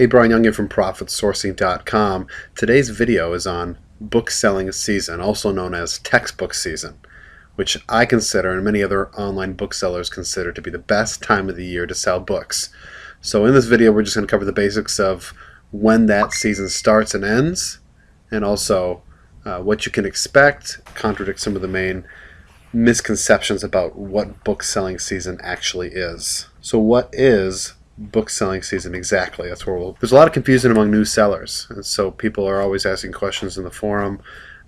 Hey, Brian Young here from ProfitSourcing.com. Today's video is on book selling season, also known as textbook season, which I consider and many other online booksellers consider to be the best time of the year to sell books. So in this video we're just going to cover the basics of when that season starts and ends, and also what you can expect, contradict some of the main misconceptions about what book selling season actually is. So what is book selling season exactly? That's where there's a lot of confusion among new sellers, and so people are always asking questions in the forum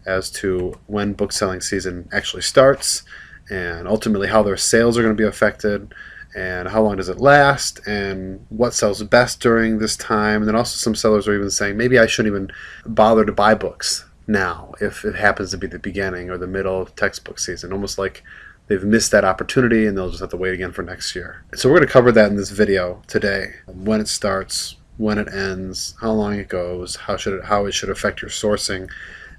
as to when book selling season actually starts, and ultimately how their sales are going to be affected, and how long does it last, and what sells best during this time. And then also some sellers are even saying maybe I shouldn't even bother to buy books now if it happens to be the beginning or the middle of textbook season, almost like they've missed that opportunity and they'll just have to wait again for next year. So we're going to cover that in this video today: when it starts, when it ends, how long it goes, how it should affect your sourcing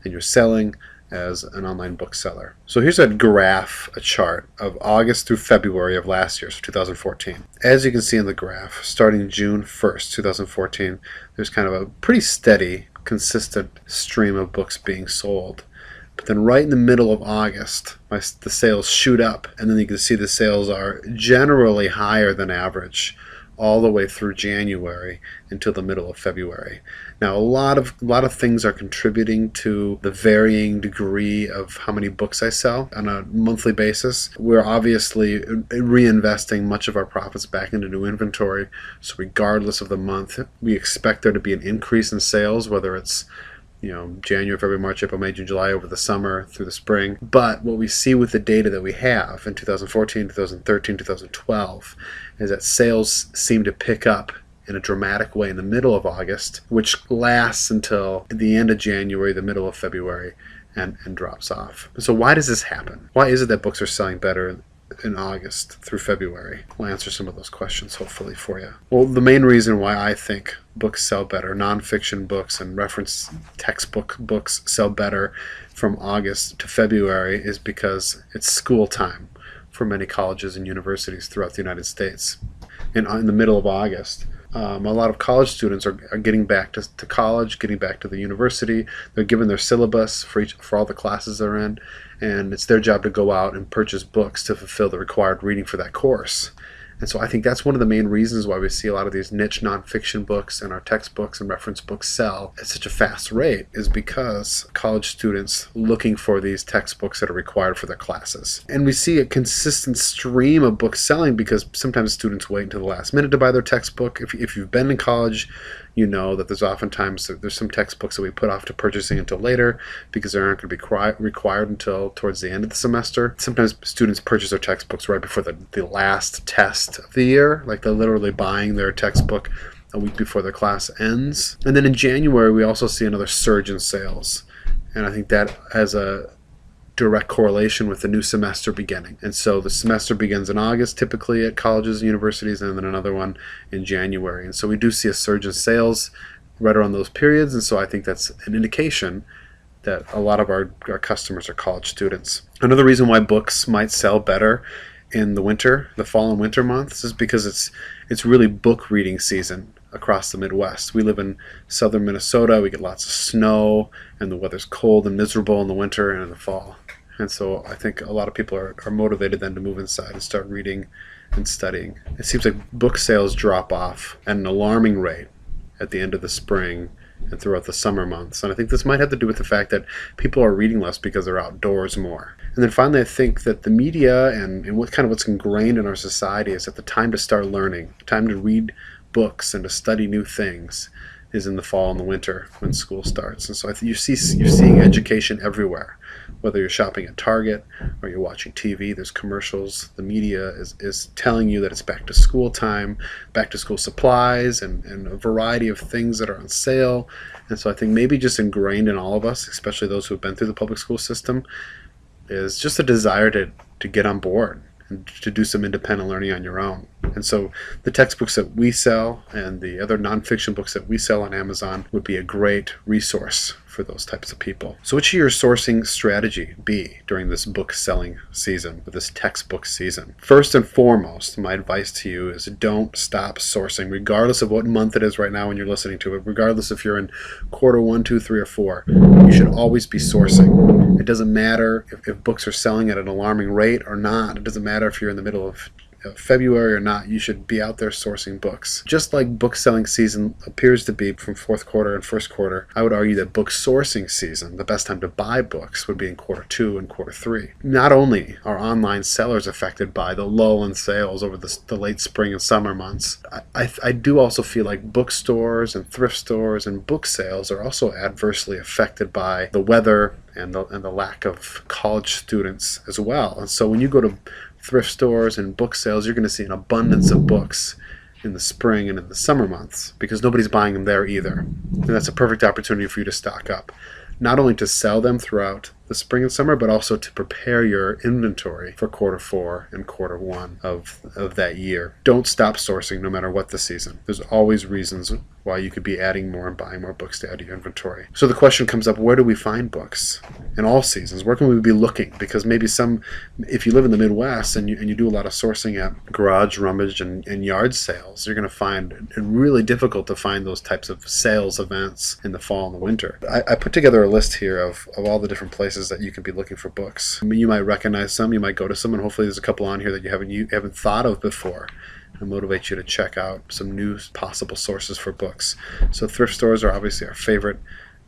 and your selling as an online bookseller. So here's a graph, a chart of August through February of last year, so 2014. As you can see in the graph, starting June 1st, 2014, there's kind of a pretty steady, consistent stream of books being sold. But then right in the middle of August, the sales shoot up, and then you can see the sales are generally higher than average all the way through January until the middle of February. Now a lot of things are contributing to the varying degree of how many books I sell on a monthly basis. We're obviously reinvesting much of our profits back into new inventory, so regardless of the month, we expect there to be an increase in sales, whether it's January, February, March, April, May, June, July, over the summer through the spring. But what we see with the data that we have in 2014, 2013, 2012 is that sales seem to pick up in a dramatic way in the middle of August, which lasts until the end of January, the middle of February, and drops off. So why does this happen? Why is it that books are selling better in August through February? We'll answer some of those questions hopefully for you. Well, the main reason why I think books sell better, nonfiction books and reference textbook books sell better from August to February, is because it's school time for many colleges and universities throughout the United States. And in the middle of August, a lot of college students are getting back to college, getting back to the university. They're given their syllabus for all the classes they're in, and it's their job to go out and purchase books to fulfill the required reading for that course. And so I think that's one of the main reasons why we see a lot of these niche nonfiction books and our textbooks and reference books sell at such a fast rate, is because college students looking for these textbooks that are required for their classes. And we see a consistent stream of book selling because sometimes students wait until the last minute to buy their textbook. If you've been in college, you know that there's oftentimes some textbooks that we put off to purchasing until later because they aren't going to be required until towards the end of the semester. Sometimes students purchase their textbooks right before the last test of the year, like they're literally buying their textbook a week before their class ends. And then in January we also see another surge in sales, and I think that has a direct correlation with the new semester beginning. And so the semester begins in August typically at colleges and universities, and then another one in January. And so we do see a surge in sales right around those periods, and so I think that's an indication that a lot of our customers are college students. Another reason why books might sell better in the winter, the fall and winter months, is because it's really book reading season across the Midwest. We live in southern Minnesota. We get lots of snow, and the weather's cold and miserable in the winter and in the fall. And so I think a lot of people are motivated then to move inside and start reading and studying. It seems like book sales drop off at an alarming rate at the end of the spring and throughout the summer months. And I think this might have to do with the fact that people are reading less because they're outdoors more. And then finally, I think that the media and what's ingrained in our society is that the time to start learning, time to read books and to study new things, is in the fall and the winter when school starts. And so I think you're seeing education everywhere. Whether you're shopping at Target or you're watching TV, there's commercials. The media is telling you that it's back to school time, back to school supplies, and a variety of things that are on sale. And so I think maybe just ingrained in all of us, especially those who have been through the public school system, is just a desire to get on board and to do some independent learning on your own. And so the textbooks that we sell and the other nonfiction books that we sell on Amazon would be a great resource for those types of people. So what should your sourcing strategy be during this book selling season, or this textbook season? First and foremost, my advice to you is don't stop sourcing, regardless of what month it is right now when you're listening to it, regardless if you're in quarter 1, 2, 3, or 4. You should always be sourcing. It doesn't matter if books are selling at an alarming rate or not. It doesn't matter if you're in the middle of February or not. You should be out there sourcing books. Just like book selling season appears to be from fourth quarter and first quarter, I would argue that book sourcing season, the best time to buy books, would be in quarter 2 and quarter 3. Not only are online sellers affected by the lull in sales over the late spring and summer months, I do also feel like bookstores and thrift stores and book sales are also adversely affected by the weather and the lack of college students as well. And so when you go to thrift stores and book sales, you're going to see an abundance of books in the spring and in the summer months because nobody's buying them there either. And that's a perfect opportunity for you to stock up, not only to sell them throughout the spring and summer, but also to prepare your inventory for quarter 4 and quarter 1 of that year. Don't stop sourcing no matter what the season. There's always reasons why you could be adding more and buying more books to add to your inventory. So the question comes up, where do we find books in all seasons? Where can we be looking? Because maybe if you live in the Midwest and you do a lot of sourcing at garage, rummage, and yard sales, you're going to find it really difficult to find those types of sales events in the fall and the winter. I put together a list here of all the different places that you can be looking for books. I mean, you might recognize some, you might go to some, and hopefully there's a couple on here that you haven't thought of before, and motivate you to check out some new possible sources for books. So thrift stores are obviously our favorite.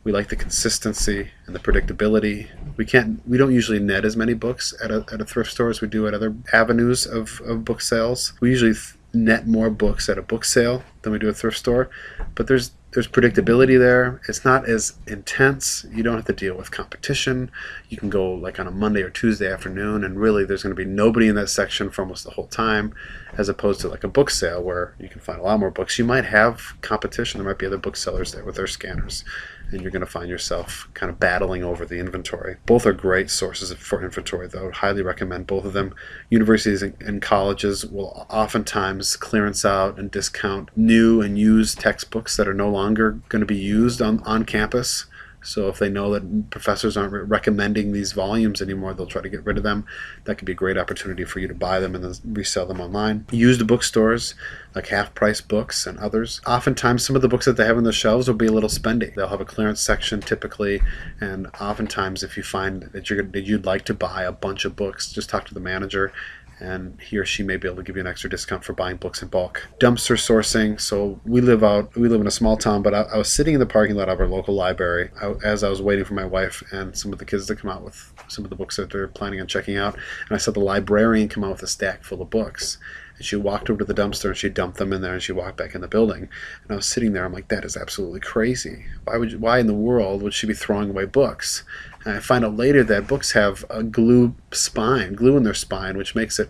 We like the consistency and the predictability. We don't usually net as many books at a thrift store as we do at other avenues of book sales. We usually net more books at a book sale than we do at a thrift store, but there's predictability there. It's not as intense. You don't have to deal with competition. You can go like on a Monday or Tuesday afternoon, and really there's going to be nobody in that section for almost the whole time, as opposed to like a book sale where you can find a lot more books. You might have competition. There might be other booksellers there with their scanners, and you're going to find yourself kind of battling over the inventory. Both are great sources for inventory, though. I would highly recommend both of them. Universities and colleges will oftentimes clearance out and discount new and used textbooks that are no longer going to be used on campus. So if they know that professors aren't recommending these volumes anymore, they'll try to get rid of them. That could be a great opportunity for you to buy them and then resell them online. Used bookstores like Half Price Books and others, oftentimes some of the books that they have on the shelves will be a little spendy. They'll have a clearance section typically, and oftentimes if you find that you'd like to buy a bunch of books, just talk to the manager, and he or she may be able to give you an extra discount for buying books in bulk. Dumpster sourcing. So we live in a small town, but I was sitting in the parking lot of our local library as I was waiting for my wife and some of the kids to come out with some of the books that they're planning on checking out, and I saw the librarian come out with a stack full of books. And she walked over to the dumpster and she dumped them in there, and she walked back in the building. And I was sitting there, I'm like, that is absolutely crazy. Why in the world would she be throwing away books? And I find out later that books have a glue in their spine, which makes it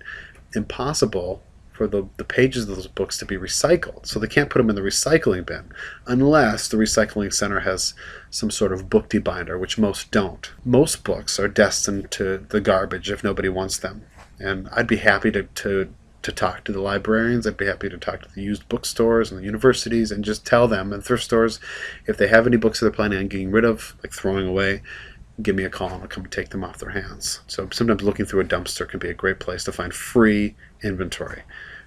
impossible for the pages of those books to be recycled. So they can't put them in the recycling bin unless the recycling center has some sort of book debinder, which most don't. Most books are destined to the garbage if nobody wants them. And I'd be happy to talk to the librarians. I'd be happy to talk to the used bookstores and the universities and just tell them, and thrift stores, if they have any books that they're planning on getting rid of, like throwing away, give me a call and I'll come take them off their hands. So sometimes looking through a dumpster can be a great place to find free inventory.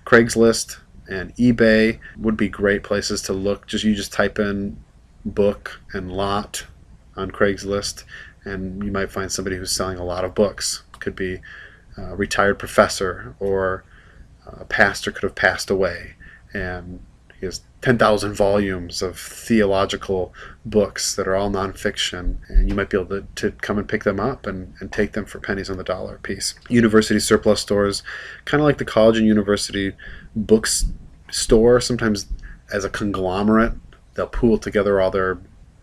Craigslist and eBay would be great places to look. You just type in book and lot on Craigslist, and you might find somebody who's selling a lot of books. It could be a retired professor, or a pastor could have passed away, and he has 10,000 volumes of theological books that are all nonfiction, and you might be able to come and pick them up and take them for pennies on the dollar a piece. University surplus stores, kind of like the college and university books store, sometimes as a conglomerate, they'll pool together all their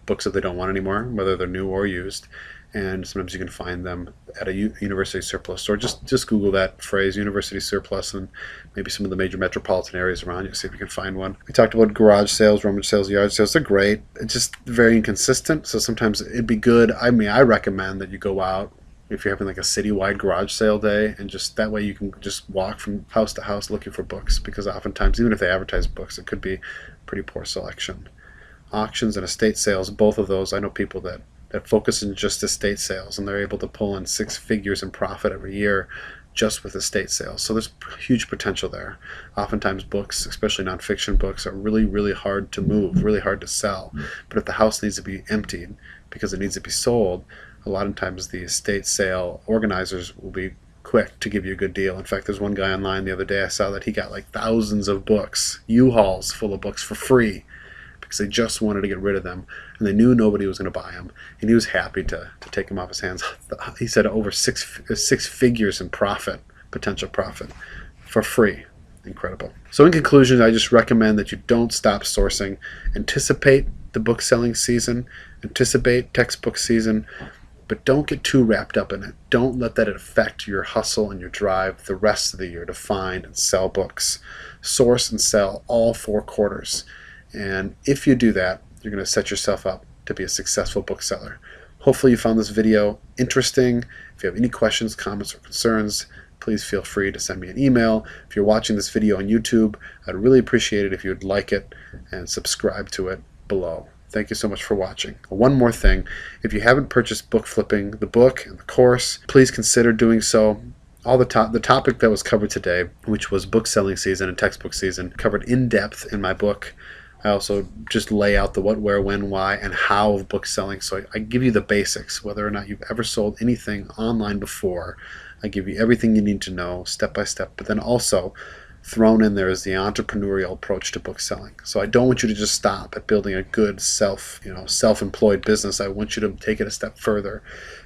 books that they don't want anymore, whether they're new or used. And sometimes you can find them at a university surplus store. Just Google that phrase, university surplus, and maybe some of the major metropolitan areas around you, see if you can find one. We talked about garage sales, rummage sales, yard sales. They're great. It's just very inconsistent, so sometimes it'd be good. I mean, I recommend that you go out if you're having like a citywide garage sale day, and just that way you can just walk from house to house looking for books, because oftentimes, even if they advertise books, it could be pretty poor selection. Auctions and estate sales, both of those, I know people that focus on just estate sales, and they're able to pull in 6 figures in profit every year just with estate sales. So there's huge potential there. Oftentimes books, especially nonfiction books, are really, really hard to move, really hard to sell. But if the house needs to be emptied because it needs to be sold, a lot of times the estate sale organizers will be quick to give you a good deal. In fact, there's one guy online the other day I saw that he got like thousands of books, U-Hauls full of books for free, because they just wanted to get rid of them, and they knew nobody was going to buy them, and he was happy to take them off his hands. He said over 6 figures in profit, potential profit, for free. Incredible. So in conclusion, I just recommend that you don't stop sourcing. Anticipate the book selling season, anticipate textbook season, but don't get too wrapped up in it. Don't let that affect your hustle and your drive the rest of the year to find and sell books. Source and sell all 4 quarters. And if you do that, you're going to set yourself up to be a successful bookseller. Hopefully you found this video interesting. If you have any questions, comments, or concerns, please feel free to send me an email. If you're watching this video on YouTube, I'd really appreciate it if you would like it and subscribe to it below. Thank you so much for watching. One more thing, if you haven't purchased Book Flipping, the book and the course, please consider doing so. The topic that was covered today, which was book selling season and textbook season, covered in depth in my book. I also just lay out the what, where, when, why, and how of book selling. So I give you the basics, whether or not you've ever sold anything online before. I give you everything you need to know, step by step. But then also thrown in there is the entrepreneurial approach to book selling. So I don't want you to just stop at building a good self-employed business. I want you to take it a step further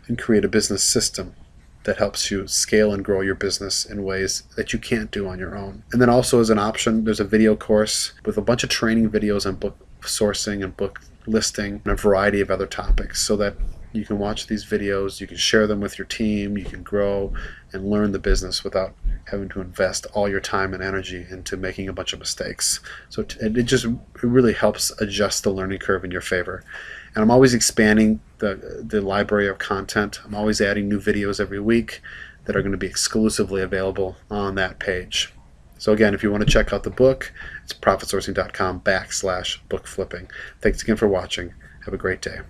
and create a business system that helps you scale and grow your business in ways that you can't do on your own. And then also, as an option, there's a video course with a bunch of training videos on book sourcing and book listing and a variety of other topics, so that you can watch these videos, you can share them with your team, you can grow and learn the business without having to invest all your time and energy into making a bunch of mistakes. So it really helps adjust the learning curve in your favor. And I'm always expanding the library of content. I'm always adding new videos every week that are going to be exclusively available on that page. So again, if you want to check out the book, it's profitsourcing.com/book flipping. Thanks again for watching. Have a great day.